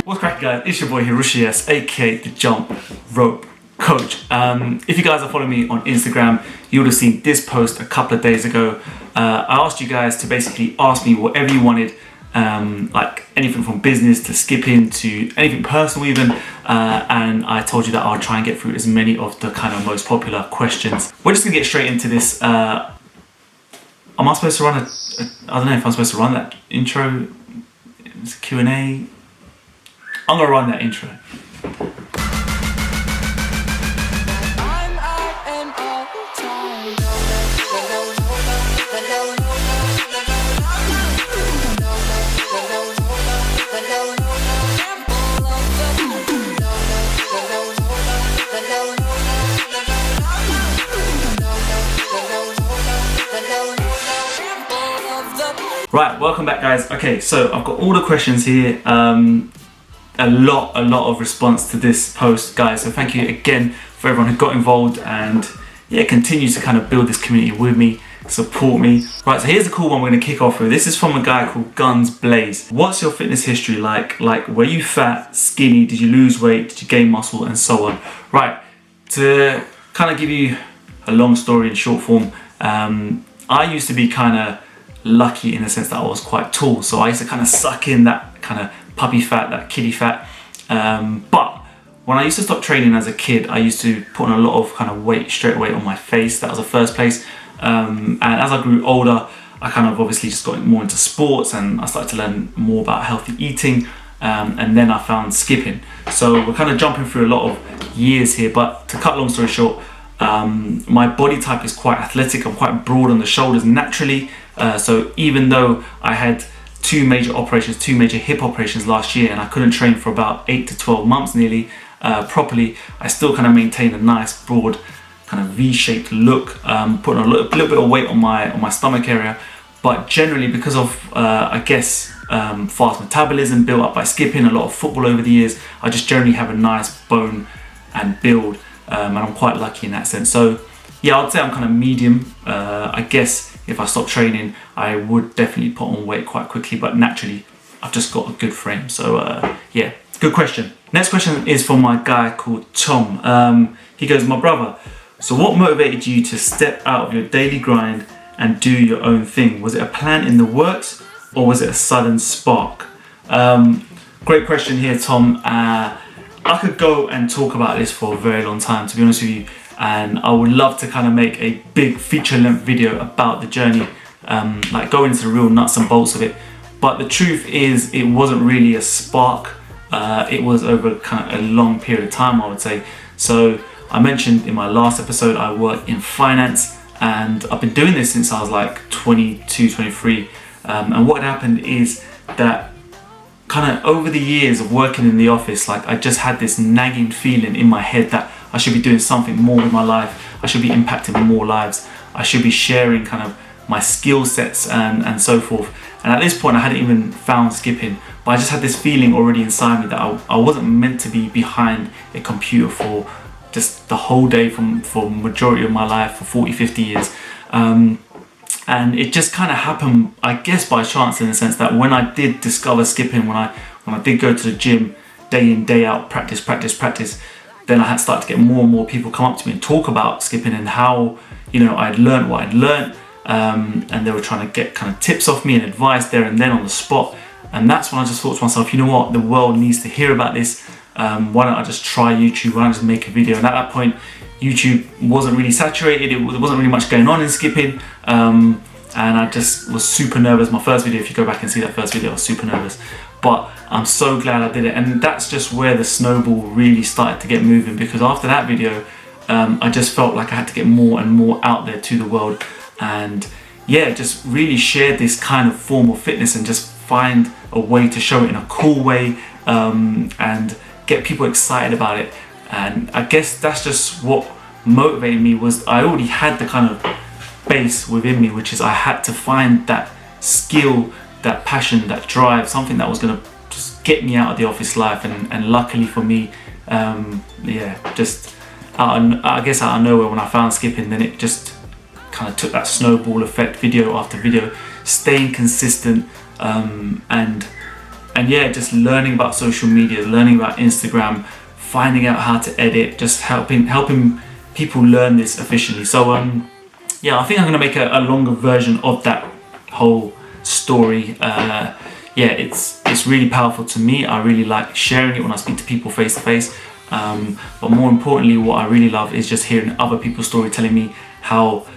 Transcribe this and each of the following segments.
What's cracking, guys? It's your boy Hairstyles, aka the Jump Rope Coach. If you guys are following me on Instagram, you would have seen this post a couple of days ago. I asked you guys to basically ask me whatever you wanted, like anything from business to skipping to anything personal even, and I told you that I'll try and get through as many of the kind of most popular questions. We're just gonna get straight into this. Am I supposed to run I don't know if I'm supposed to run that intro. It's a Q&A. I'm gonna run that intro. Right, welcome back, guys. Okay, so I've got all the questions here. A lot of response to this post, guys. So thank you again for everyone who got involved and yeah, continues to kind of build this community with me, support me. Right, so here's a cool one we're gonna kick off with. This is from a guy called Guns Blaze. What's your fitness history like? Like, were you fat, skinny? Did you lose weight? Did you gain muscle, and so on? Right, to kind of give you a long story in short form, I used to be kind of lucky in the sense that I was quite tall, so I used to kind of suck in that kind of puppy fat, that kiddie fat, but when I used to stop training as a kid, I used to put on a lot of kind of weight straight away on my face. That was the first place, and as I grew older, I kind of obviously just got more into sports and I started to learn more about healthy eating, and then I found skipping. So we're kind of jumping through a lot of years here, but to cut long story short, my body type is quite athletic. I'm quite broad on the shoulders naturally, so even though I had two major hip operations last year, and I couldn't train for about 8 to 12 months nearly properly, I still kind of maintained a nice broad kind of V-shaped look, putting a little bit of weight on my stomach area, but generally because of I guess fast metabolism built up by skipping, a lot of football over the years, I just generally have a nice bone and build, and I'm quite lucky in that sense. So yeah, I'd say I'm kind of medium. I guess if I stop training, I would definitely put on weight quite quickly, but naturally I've just got a good frame. So yeah, good question. Next question is from my guy called Tom. He goes, my brother, so what motivated you to step out of your daily grind and do your own thing? Was it a plan in the works or was it a sudden spark? Great question here, Tom. I could go and talk about this for a very long time, to be honest with you, and I would love to kind of make a big feature-length video about the journey, like go into the real nuts and bolts of it. But the truth is, it wasn't really a spark. It was over kind of a long period of time, I would say. So I mentioned in my last episode, I work in finance, and I've been doing this since I was like 22, 23. And what happened is that kind of over the years of working in the office, like I just had this nagging feeling in my head that I should be doing something more with my life. I should be impacting more lives. I should be sharing kind of my skill sets and so forth. And at this point, I hadn't even found skipping, but I just had this feeling already inside me that I wasn't meant to be behind a computer for just the whole day for majority of my life, for 40, 50 years. And it just kind of happened, I guess, by chance, in the sense that when I did discover skipping, when I did go to the gym day in, day out, practice, then I had started to get more and more people come up to me and talk about skipping and how, you know, I'd learned what I'd learned, and they were trying to get kind of tips off me and advice there and then on the spot. And that's when I just thought to myself, you know what, the world needs to hear about this. Why don't I just try YouTube? Why don't I just make a video? And at that point, YouTube wasn't really saturated. There wasn't really much going on in skipping. And I just was super nervous. My first video, if you go back and see that first video, I was super nervous. But I'm so glad I did it. And that's just where the snowball really started to get moving, because after that video, I just felt like I had to get more and more out there to the world. And yeah, just really share this kind of form of fitness and just find a way to show it in a cool way, and get people excited about it. And I guess that's just what motivated me, was I already had the kind of base within me, which is I had to find that skill, that passion, that drive, something that was going to just get me out of the office life. And luckily for me, yeah, just I guess out of nowhere, when I found skipping, then it just kind of took that snowball effect, video after video, staying consistent, and And yeah, just learning about social media, learning about Instagram, finding out how to edit, just helping people learn this efficiently. So yeah, I think I'm gonna make a longer version of that whole story. Yeah, it's really powerful to me. I really like sharing it when I speak to people face to face. But more importantly, what I really love is just hearing other people's story, telling me how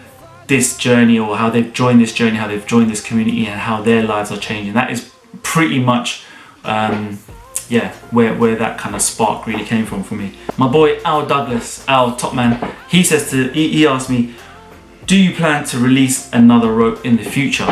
this journey, or how they've joined this journey, how they've joined this community, and how their lives are changing. That is pretty much yeah, where that kind of spark really came from for me. My boy Al Douglas, Al Top Man, he says he asked me, do you plan to release another rope in the future?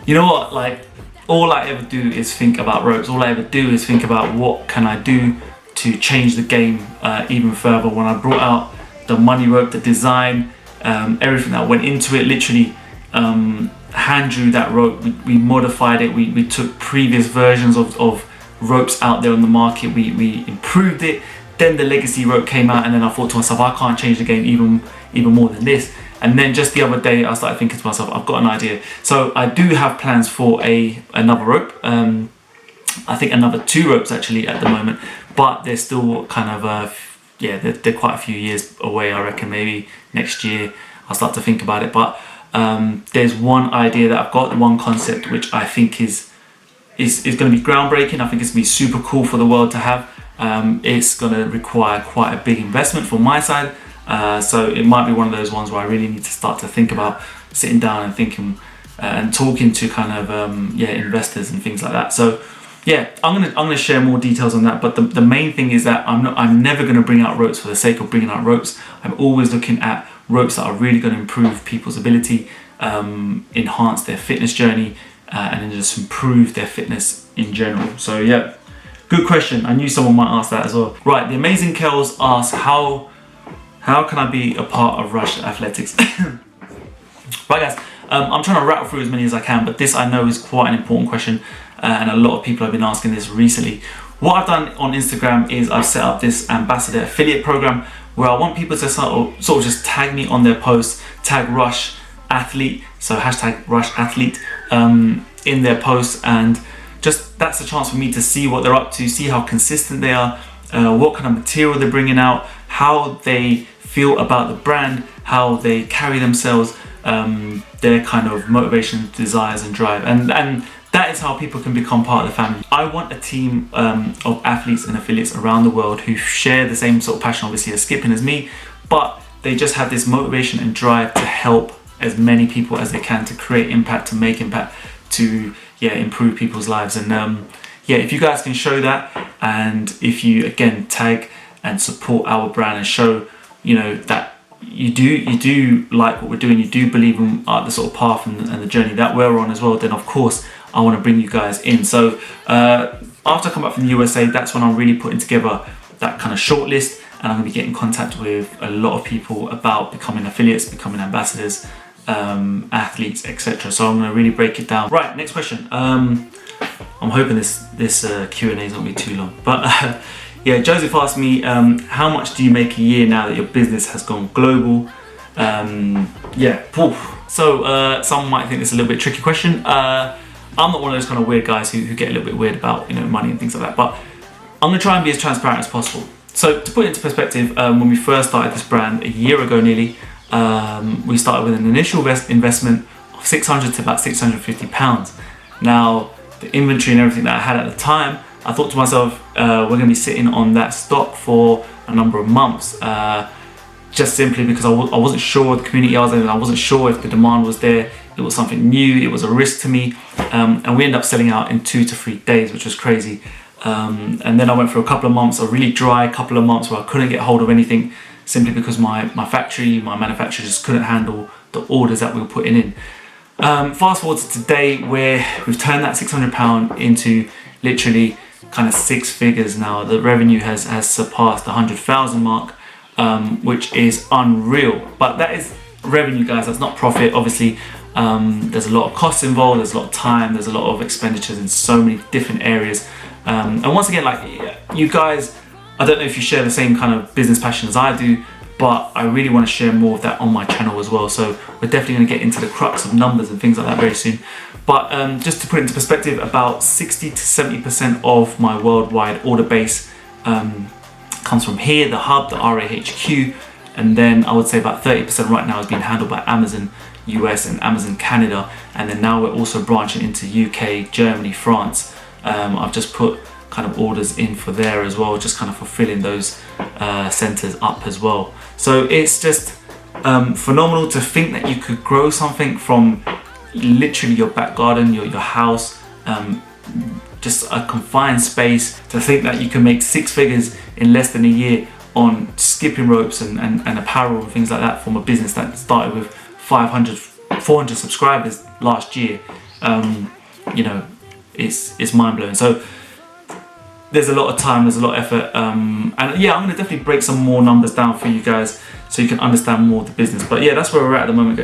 You know what, like, all I ever do is think about ropes. All I ever do is think about what can I do to change the game even further. When I brought out the money rope, the design, everything that went into it, literally hand drew that rope. We modified it. We took previous versions of ropes out there on the market. We improved it. Then the legacy rope came out, and then I thought to myself, I can't change the game even more than this. And then just the other day, I started thinking to myself, I've got an idea. So I do have plans for another rope. I think another 2 ropes actually at the moment, but they're still kind of yeah, they're quite a few years away. I reckon maybe next year I'll start to think about it. But there's one idea that I've got, one concept which I think is going to be groundbreaking. I think it's going to be super cool for the world to have. It's going to require quite a big investment from my side. So it might be one of those ones where I really need to start to think about sitting down and thinking and talking to kind of yeah, investors and things like that. So yeah, I'm gonna share more details on that. But the main thing is that I'm never gonna bring out ropes for the sake of bringing out ropes. I'm always looking at ropes that are really going to improve people's ability, enhance their fitness journey, and then just improve their fitness in general. So yeah, good question. I knew someone might ask that as well. Right, the Amazing Kels asks, how can I be a part of Rush Athletics? Right guys, I'm trying to rattle through as many as I can, but this I know is quite an important question, and a lot of people have been asking this recently. What I've done on Instagram is I've set up this ambassador affiliate program where I want people to sort of just tag me on their posts, tag Rush Athlete, so hashtag Rush Athlete in their posts, and just that's a chance for me to see what they're up to, see how consistent they are, what kind of material they're bringing out, how they feel about the brand, how they carry themselves, their kind of motivation, desires and drive, and that is how people can become part of the family. I want a team of athletes and affiliates around the world who share the same sort of passion, obviously, as skipping as me, but they just have this motivation and drive to help as many people as they can, to create impact, to make impact, to yeah, improve people's lives. And yeah, if you guys can show that, and if you again tag and support our brand and show, you know, that you do like what we're doing, you do believe in the sort of path and the journey that we're on as well, then of course I want to bring you guys in. So after I come back from the USA, that's when I'm really putting together that kind of short list, and I'm going to be getting in contact with a lot of people about becoming affiliates, becoming ambassadors, athletes, etc. So I'm going to really break it down. Right, next question. I'm hoping this Q&A is not going to be too long, but yeah, Joseph asked me, how much do you make a year now that your business has gone global? Yeah, poof. So some might think this is a little bit tricky question. I'm not one of those kind of weird guys who get a little bit weird about, you know, money and things like that, but I'm going to try and be as transparent as possible. So to put it into perspective, when we first started this brand a year ago nearly, we started with an initial investment of 600 to about 650 pounds. Now, the inventory and everything that I had at the time, I thought to myself, we're going to be sitting on that stock for a number of months, just simply because I wasn't sure the community I was in, I wasn't sure if the demand was there. It was something new, it was a risk to me, and we ended up selling out in 2 to 3 days, which was crazy. And then I went through a couple of months, a really dry couple of months where I couldn't get hold of anything, simply because my manufacturer just couldn't handle the orders that we were putting in. Fast forward to today, where we've turned that £600 into literally kind of 6 figures now. The revenue has surpassed the 100,000 mark, which is unreal. But that is revenue, guys, that's not profit. Obviously, there's a lot of costs involved, there's a lot of time, there's a lot of expenditures in so many different areas. And once again, like, you guys, I don't know if you share the same kind of business passion as I do, but I really want to share more of that on my channel as well. So we're definitely going to get into the crux of numbers and things like that very soon. But just to put it into perspective, about 60 to 70% of my worldwide order base comes from here, the hub, the RAHQ, and then I would say about 30% right now is being handled by Amazon US and Amazon Canada, and then now we're also branching into UK, Germany, France. I've just put kind of orders in for there as well, just kind of fulfilling those centers up as well. So it's just phenomenal to think that you could grow something from literally your back garden, your house, just a confined space, to think that you can make 6 figures in less than a year on skipping ropes and apparel and things like that from a business that started with 500, 400 subscribers last year. You know, it's mind-blowing. So there's a lot of time, there's a lot of effort, and yeah, I'm gonna definitely break some more numbers down for you guys so you can understand more of the business. But yeah, that's where we're at the moment.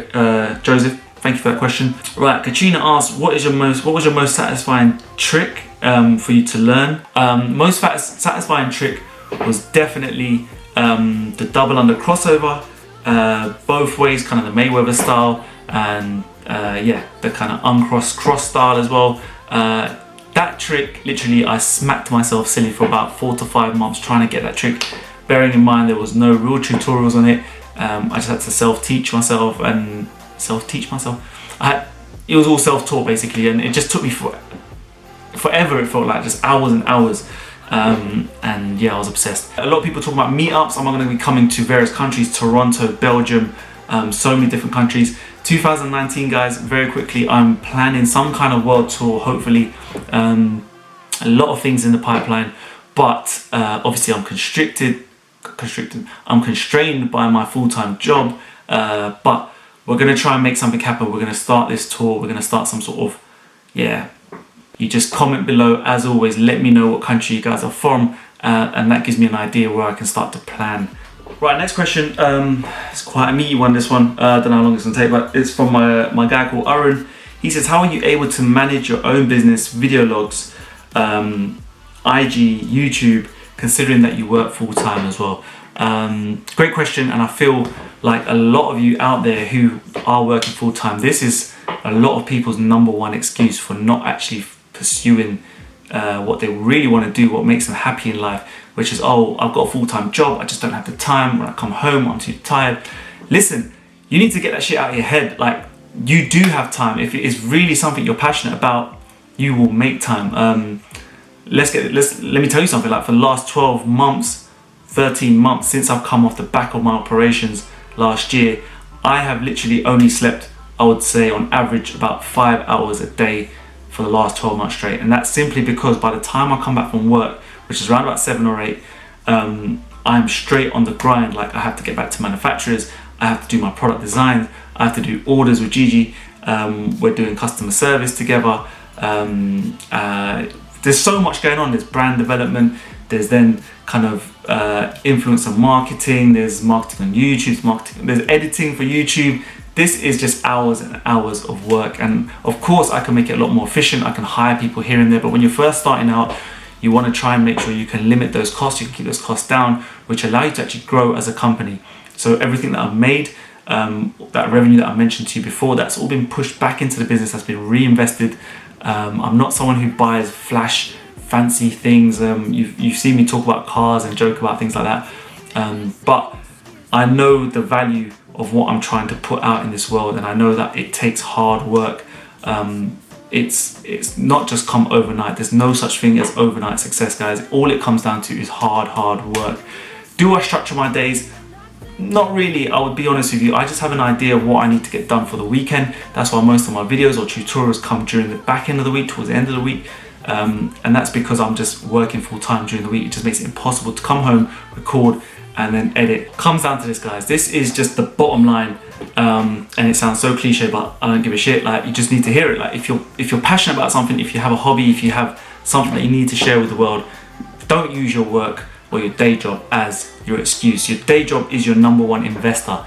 Joseph, thank you for that question. Right, Katrina asks, what was your most satisfying trick for you to learn? Most satisfying trick was definitely the double under crossover, both ways, kind of the Mayweather style, and yeah, the kind of uncross cross style as well. That trick, literally, I smacked myself silly for about 4 to 5 months trying to get that trick. Bearing in mind there was no real tutorials on it. I just had to self-teach myself. It was all self-taught basically, and it just took me forever. It felt like just hours and hours. And yeah, I was obsessed. A lot of people talk about meetups. I'm going to be coming to various countries: Toronto, Belgium, so many different countries. 2019, guys, very quickly, I'm planning some kind of world tour, hopefully. A lot of things in the pipeline, but obviously I'm constrained by my full-time job, but we're going to try and make something happen. We're going to start this tour. We're going to start some sort of, yeah, you just comment below, as always, let me know what country you guys are from, and that gives me an idea where I can start to plan. Right, next question. It's quite a meaty one, this one. I don't know how long it's gonna take, but it's from my guy called Arun. He says, how are you able to manage your own business, video logs, IG, YouTube, considering that you work full-time as well? Great question, and I feel like a lot of you out there who are working full-time, this is a lot of people's #1 excuse for not actually pursuing what they really want to do, what makes them happy in life, which is, oh, I've got a full-time job, I just don't have the time. When I come home, I'm too tired. Listen, you need to get that shit out of your head. Like, you do have time. If it is really something you're passionate about, you will make time. Let me tell you something. Like, for the last 12 months, 13 months since I've come off the back of my operations last year, I have literally only slept, I would say on average, about 5 hours a day for the last 12 months straight. And that's simply because by the time I come back from work, which is around about 7 or 8, I'm straight on the grind. Like, I have to get back to manufacturers, I have to do my product design, I have to do orders with Gigi, we're doing customer service together. There's so much going on. There's brand development, there's then kind of influencer marketing, there's marketing on YouTube, there's editing for YouTube. This is just hours and hours of work, and of course I can make it a lot more efficient. I can hire people here and there, but when you're first starting out, you want to try and make sure you can limit those costs, you can keep those costs down, which allow you to actually grow as a company. So everything that I've made, that revenue that I mentioned to you before, that's all been pushed back into the business, that's been reinvested. I'm not someone who buys flash, fancy things. You've seen me talk about cars and joke about things like that. But I know the value of what I'm trying to put out in this world, and I know that it takes hard work. It's not just come overnight. There's no such thing as overnight success, guys. All it comes down to is hard work. Do I structure my days? Not really, I would be honest with you. I just have an idea of what I need to get done for the weekend. That's why most of my videos or tutorials come during the back end of the week, towards the end of the week. And that's because I'm just working full time during the week. It just makes it impossible to come home, record, and then edit. Comes down to this, guys. This is just the bottom line. And it sounds so cliche, but I don't give a shit. Like, you just need to hear it. Like, if you're passionate about something, if you have a hobby, if you have something that you need to share with the world, don't use your work or your day job as your excuse. Your day job is your #1 investor.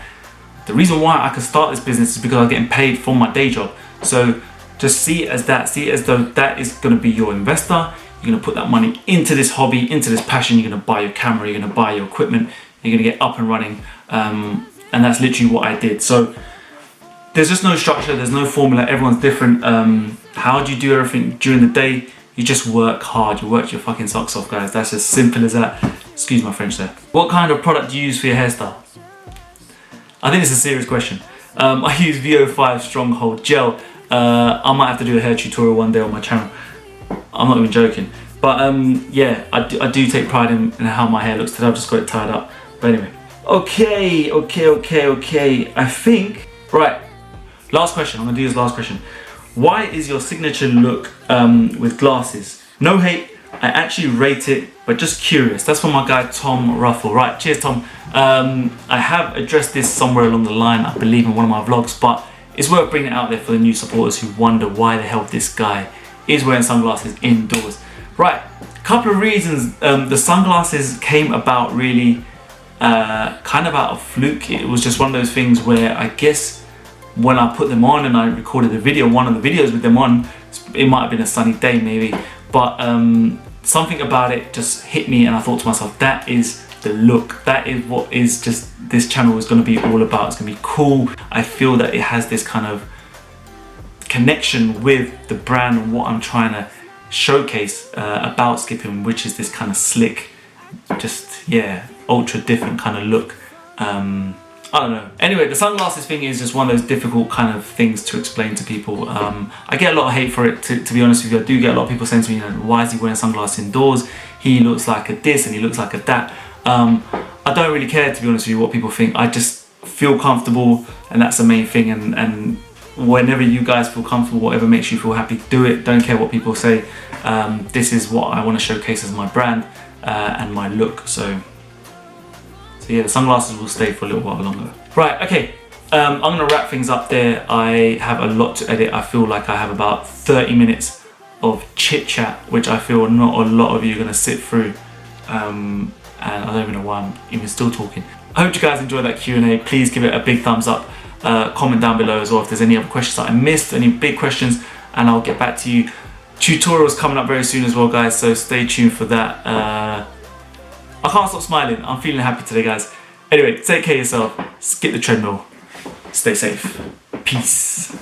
The reason why I can start this business is because I'm getting paid for my day job. So just see it as that. See it as though that is going to be your investor. You're going to put that money into this hobby, into this passion. You're going to buy your camera, you're going to buy your equipment, you're going to get up and running. and that's literally what I did. So there's just no structure, there's no formula, everyone's different. How do you do everything during the day? You just work hard, you work your fucking socks off, guys. That's as simple as that. Excuse my French there. What kind of product do you use for your hairstyle? I think it's a serious question. I use VO5 Stronghold Gel. I might have to do a hair tutorial one day on my channel. I'm not even joking. But yeah, I do take pride in how my hair looks today. I've just got it tied up. But anyway. Okay. I think, right, last question. I'm gonna do this last question. Why is your signature look with glasses? No hate, I actually rate it, but just curious. That's from my guy Tom Ruffle. Right, cheers Tom. I have addressed this somewhere along the line, I believe in one of my vlogs, but it's worth bringing it out there for the new supporters who wonder why the hell this guy is wearing sunglasses indoors. Right, a couple of reasons. The sunglasses came about really kind of out of fluke. It was just one of those things where I guess when I put them on and I recorded a video, one of the videos with them on, it might have been a sunny day maybe, but something about it just hit me and I thought to myself, that is the look, that is what is just this channel is going to be all about. It's going to be cool. I feel that it has this kind of connection with the brand and what I'm trying to showcase about skipping, which is this kind of slick, just yeah, ultra different kind of look. I don't know. Anyway, the sunglasses thing is just one of those difficult kind of things to explain to people. I get a lot of hate for it, to be honest with you. I do get a lot of people saying to me, you know, why is he wearing sunglasses indoors? He looks like a this and he looks like a that. I don't really care, to be honest with you, what people think. I just feel comfortable, and that's the main thing. And whenever you guys feel comfortable, whatever makes you feel happy, do it. Don't care what people say. This is what I want to showcase as my brand and my look. So yeah, the sunglasses will stay for a little while longer. Right, okay, I'm gonna wrap things up there. I have a lot to edit. I feel like I have about 30 minutes of chit chat, which I feel not a lot of you are gonna sit through. And I don't even know why I'm even still talking. I hope you guys enjoyed that Q&A. Please give it a big thumbs up. Comment down below as well if there's any other questions that I missed, any big questions, and I'll get back to you. Tutorials coming up very soon as well, guys, so stay tuned for that. I can't stop smiling. I'm feeling happy today, guys. Anyway, take care of yourself. Skip the treadmill. Stay safe. Peace.